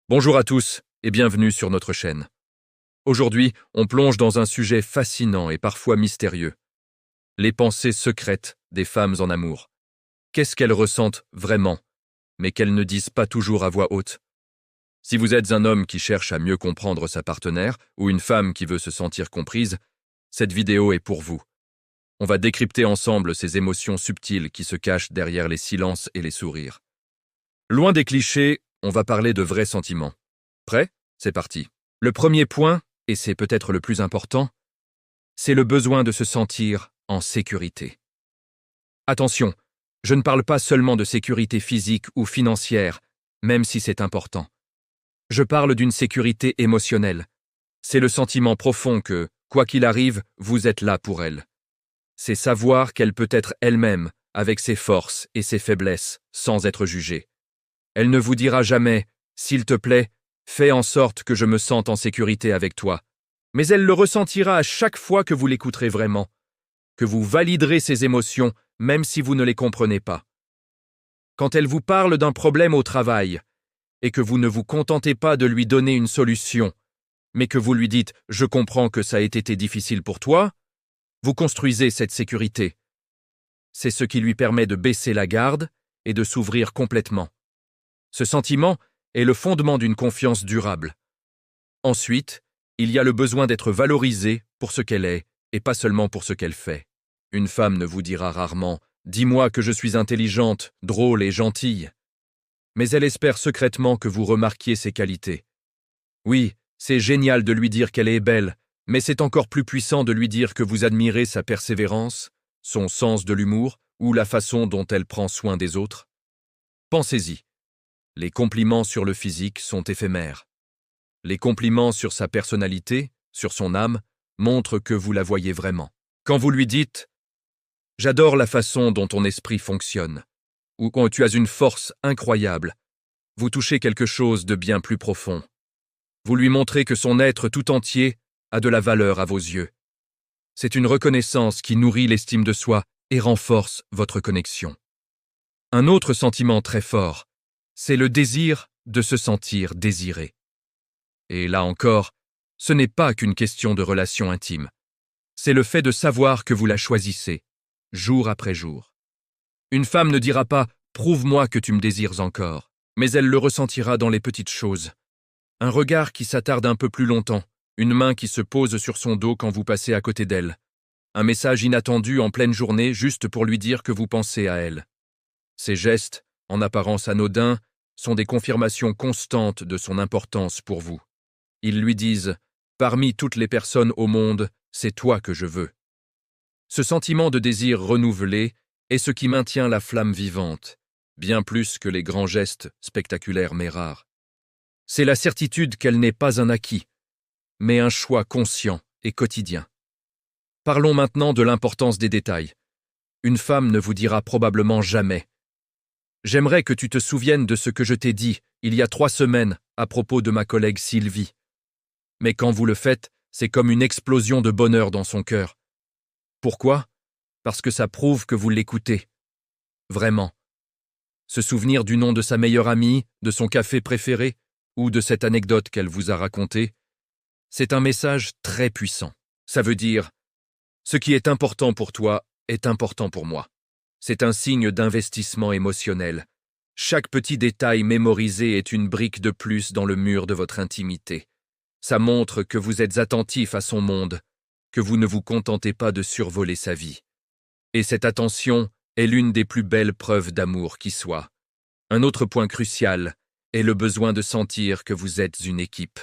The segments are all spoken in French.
Bonjour à tous et bienvenue sur notre chaîne. Aujourd'hui, on plonge dans un sujet fascinant et parfois mystérieux. Les pensées secrètes des femmes en amour. Qu'est-ce qu'elles ressentent vraiment, mais qu'elles ne disent pas toujours à voix haute? Si vous êtes un homme qui cherche à mieux comprendre sa partenaire ou une femme qui veut se sentir comprise, cette vidéo est pour vous. On va décrypter ensemble ces émotions subtiles qui se cachent derrière les silences et les sourires. Loin des clichés, on va parler de vrais sentiments. Prêt? C'est parti. Le premier point, et c'est peut-être le plus important, c'est le besoin de se sentir en sécurité. Attention, je ne parle pas seulement de sécurité physique ou financière, même si c'est important. Je parle d'une sécurité émotionnelle. C'est le sentiment profond que, quoi qu'il arrive, vous êtes là pour elle. C'est savoir qu'elle peut être elle-même, avec ses forces et ses faiblesses, sans être jugée. Elle ne vous dira jamais « S'il te plaît, fais en sorte que je me sente en sécurité avec toi », mais elle le ressentira à chaque fois que vous l'écouterez vraiment, que vous validerez ses émotions même si vous ne les comprenez pas. Quand elle vous parle d'un problème au travail et que vous ne vous contentez pas de lui donner une solution, mais que vous lui dites « Je comprends que ça ait été difficile pour toi », vous construisez cette sécurité. C'est ce qui lui permet de baisser la garde et de s'ouvrir complètement. Ce sentiment est le fondement d'une confiance durable. Ensuite, il y a le besoin d'être valorisée pour ce qu'elle est et pas seulement pour ce qu'elle fait. Une femme ne vous dira rarement « Dis-moi que je suis intelligente, drôle et gentille », mais elle espère secrètement que vous remarquiez ses qualités. Oui, c'est génial de lui dire qu'elle est belle, mais c'est encore plus puissant de lui dire que vous admirez sa persévérance, son sens de l'humour ou la façon dont elle prend soin des autres. Pensez-y. Les compliments sur le physique sont éphémères. Les compliments sur sa personnalité, sur son âme, montrent que vous la voyez vraiment. Quand vous lui dites « J'adore la façon dont ton esprit fonctionne » ou quand tu as une force incroyable, vous touchez quelque chose de bien plus profond. Vous lui montrez que son être tout entier a de la valeur à vos yeux. C'est une reconnaissance qui nourrit l'estime de soi et renforce votre connexion. Un autre sentiment très fort, c'est le désir de se sentir désiré. Et là encore, ce n'est pas qu'une question de relation intime. C'est le fait de savoir que vous la choisissez, jour après jour. Une femme ne dira pas « Prouve-moi que tu me désires encore », mais elle le ressentira dans les petites choses. Un regard qui s'attarde un peu plus longtemps, une main qui se pose sur son dos quand vous passez à côté d'elle, un message inattendu en pleine journée juste pour lui dire que vous pensez à elle. Ces gestes, en apparence anodins, sont des confirmations constantes de son importance pour vous. Ils lui disent « Parmi toutes les personnes au monde, c'est toi que je veux ». Ce sentiment de désir renouvelé est ce qui maintient la flamme vivante, bien plus que les grands gestes spectaculaires mais rares. C'est la certitude qu'elle n'est pas un acquis, mais un choix conscient et quotidien. Parlons maintenant de l'importance des détails. Une femme ne vous dira probablement jamais « J'aimerais que tu te souviennes de ce que je t'ai dit il y a 3 semaines à propos de ma collègue Sylvie. » Mais quand vous le faites, c'est comme une explosion de bonheur dans son cœur. Pourquoi? Parce que ça prouve que vous l'écoutez. Vraiment. Se souvenir du nom de sa meilleure amie, de son café préféré, ou de cette anecdote qu'elle vous a racontée, c'est un message très puissant. Ça veut dire « Ce qui est important pour toi est important pour moi ». C'est un signe d'investissement émotionnel. Chaque petit détail mémorisé est une brique de plus dans le mur de votre intimité. Ça montre que vous êtes attentif à son monde, que vous ne vous contentez pas de survoler sa vie. Et cette attention est l'une des plus belles preuves d'amour qui soit. Un autre point crucial est le besoin de sentir que vous êtes une équipe.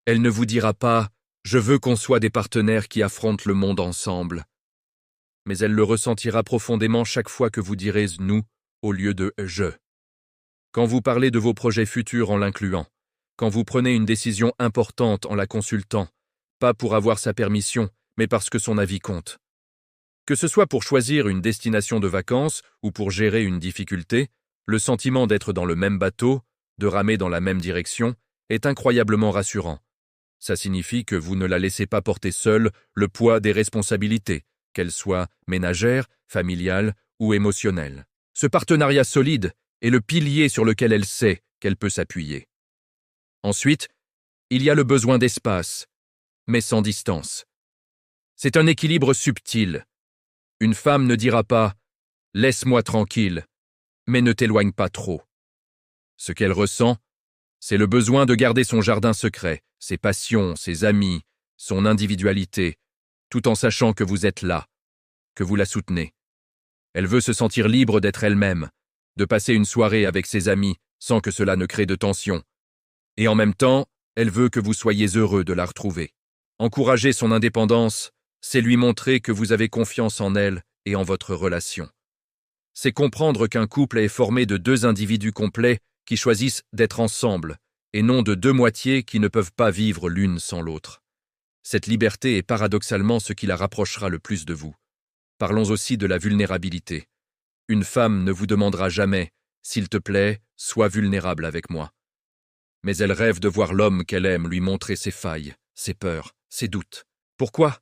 Elle ne vous dira pas « Je veux qu'on soit des partenaires qui affrontent le monde ensemble », mais elle le ressentira profondément chaque fois que vous direz « nous » au lieu de « je ». Quand vous parlez de vos projets futurs en l'incluant, quand vous prenez une décision importante en la consultant, pas pour avoir sa permission, mais parce que son avis compte. Que ce soit pour choisir une destination de vacances ou pour gérer une difficulté, le sentiment d'être dans le même bateau, de ramer dans la même direction, est incroyablement rassurant. Ça signifie que vous ne la laissez pas porter seule le poids des responsabilités, qu'elles soient ménagères, familiales ou émotionnelles. Ce partenariat solide est le pilier sur lequel elle sait qu'elle peut s'appuyer. Ensuite, il y a le besoin d'espace, mais sans distance. C'est un équilibre subtil. Une femme ne dira pas « laisse-moi tranquille », mais ne t'éloigne pas trop. Ce qu'elle ressent, c'est le besoin de garder son jardin secret, ses passions, ses amis, son individualité, tout en sachant que vous êtes là, que vous la soutenez. Elle veut se sentir libre d'être elle-même, de passer une soirée avec ses amis sans que cela ne crée de tension. Et en même temps, elle veut que vous soyez heureux de la retrouver. Encourager son indépendance, c'est lui montrer que vous avez confiance en elle et en votre relation. C'est comprendre qu'un couple est formé de deux individus complets qui choisissent d'être ensemble, et non de deux moitiés qui ne peuvent pas vivre l'une sans l'autre. Cette liberté est paradoxalement ce qui la rapprochera le plus de vous. Parlons aussi de la vulnérabilité. Une femme ne vous demandera jamais « S'il te plaît, sois vulnérable avec moi ». Mais elle rêve de voir l'homme qu'elle aime lui montrer ses failles, ses peurs, ses doutes. Pourquoi ?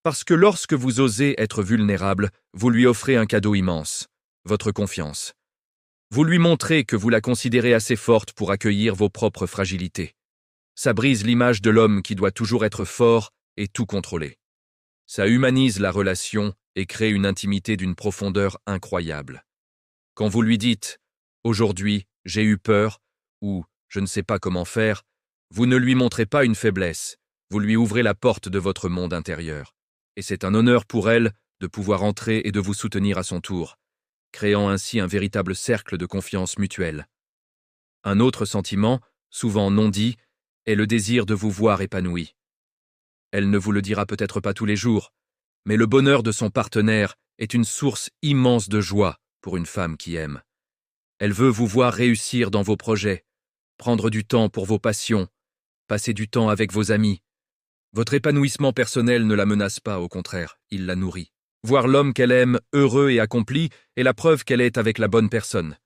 Parce que lorsque vous osez être vulnérable, vous lui offrez un cadeau immense, votre confiance. Vous lui montrez que vous la considérez assez forte pour accueillir vos propres fragilités. Ça brise l'image de l'homme qui doit toujours être fort et tout contrôler. Ça humanise la relation et crée une intimité d'une profondeur incroyable. Quand vous lui dites « Aujourd'hui, j'ai eu peur » ou « Je ne sais pas comment faire », vous ne lui montrez pas une faiblesse, vous lui ouvrez la porte de votre monde intérieur. Et c'est un honneur pour elle de pouvoir entrer et de vous soutenir à son tour, créant ainsi un véritable cercle de confiance mutuelle. Un autre sentiment, souvent non dit, est le désir de vous voir épanoui. Elle ne vous le dira peut-être pas tous les jours, mais le bonheur de son partenaire est une source immense de joie pour une femme qui aime. Elle veut vous voir réussir dans vos projets, prendre du temps pour vos passions, passer du temps avec vos amis. Votre épanouissement personnel ne la menace pas, au contraire, il la nourrit. Voir l'homme qu'elle aime heureux et accompli est la preuve qu'elle est avec la bonne personne.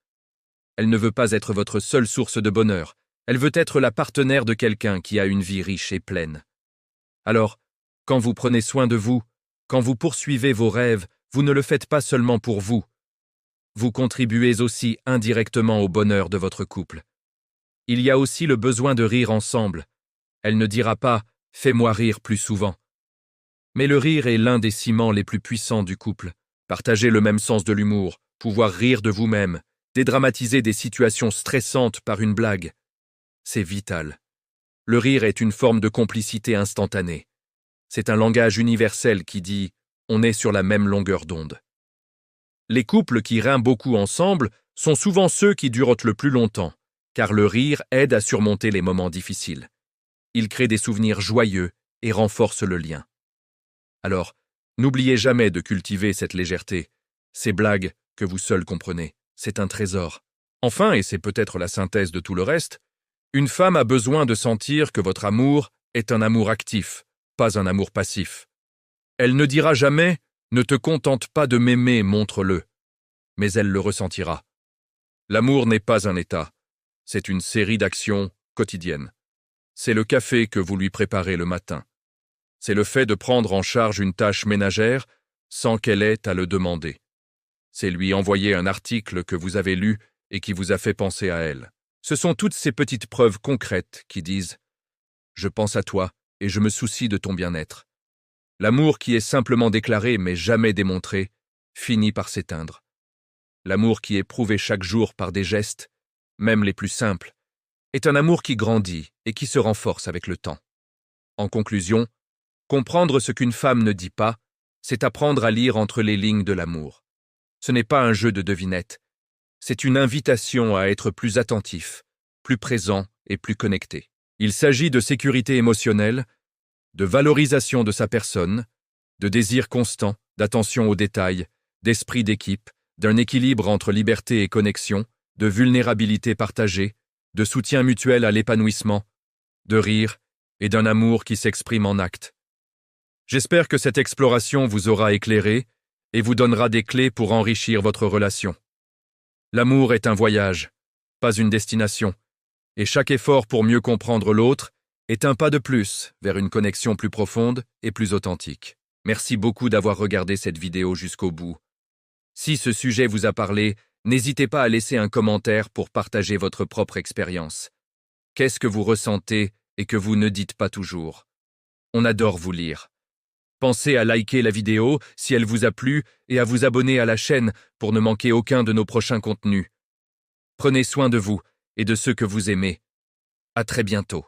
Elle ne veut pas être votre seule source de bonheur, elle veut être la partenaire de quelqu'un qui a une vie riche et pleine. Alors, quand vous prenez soin de vous, quand vous poursuivez vos rêves, vous ne le faites pas seulement pour vous. Vous contribuez aussi indirectement au bonheur de votre couple. Il y a aussi le besoin de rire ensemble. Elle ne dira pas « fais-moi rire plus souvent ». Mais le rire est l'un des ciments les plus puissants du couple. Partager le même sens de l'humour, pouvoir rire de vous-même, dédramatiser des situations stressantes par une blague. C'est vital. Le rire est une forme de complicité instantanée. C'est un langage universel qui dit « on est sur la même longueur d'onde ». Les couples qui riment beaucoup ensemble sont souvent ceux qui durent le plus longtemps, car le rire aide à surmonter les moments difficiles. Il crée des souvenirs joyeux et renforce le lien. Alors, n'oubliez jamais de cultiver cette légèreté. Ces blagues que vous seuls comprenez, c'est un trésor. Enfin, et c'est peut-être la synthèse de tout le reste, une femme a besoin de sentir que votre amour est un amour actif, pas un amour passif. Elle ne dira jamais « ne te contente pas de m'aimer, montre-le », mais elle le ressentira. L'amour n'est pas un état, c'est une série d'actions quotidiennes. C'est le café que vous lui préparez le matin. C'est le fait de prendre en charge une tâche ménagère sans qu'elle ait à le demander. C'est lui envoyer un article que vous avez lu et qui vous a fait penser à elle. Ce sont toutes ces petites preuves concrètes qui disent « Je pense à toi et je me soucie de ton bien-être ». L'amour qui est simplement déclaré mais jamais démontré finit par s'éteindre. L'amour qui est prouvé chaque jour par des gestes, même les plus simples, est un amour qui grandit et qui se renforce avec le temps. En conclusion, comprendre ce qu'une femme ne dit pas, c'est apprendre à lire entre les lignes de l'amour. Ce n'est pas un jeu de devinettes, c'est une invitation à être plus attentif, plus présent et plus connecté. Il s'agit de sécurité émotionnelle, de valorisation de sa personne, de désir constant, d'attention aux détails, d'esprit d'équipe, d'un équilibre entre liberté et connexion, de vulnérabilité partagée, de soutien mutuel à l'épanouissement, de rire et d'un amour qui s'exprime en actes. J'espère que cette exploration vous aura éclairé et vous donnera des clés pour enrichir votre relation. L'amour est un voyage, pas une destination, et chaque effort pour mieux comprendre l'autre est un pas de plus vers une connexion plus profonde et plus authentique. Merci beaucoup d'avoir regardé cette vidéo jusqu'au bout. Si ce sujet vous a parlé, n'hésitez pas à laisser un commentaire pour partager votre propre expérience. Qu'est-ce que vous ressentez et que vous ne dites pas toujours? On adore vous lire. Pensez à liker la vidéo si elle vous a plu et à vous abonner à la chaîne pour ne manquer aucun de nos prochains contenus. Prenez soin de vous et de ceux que vous aimez. À très bientôt.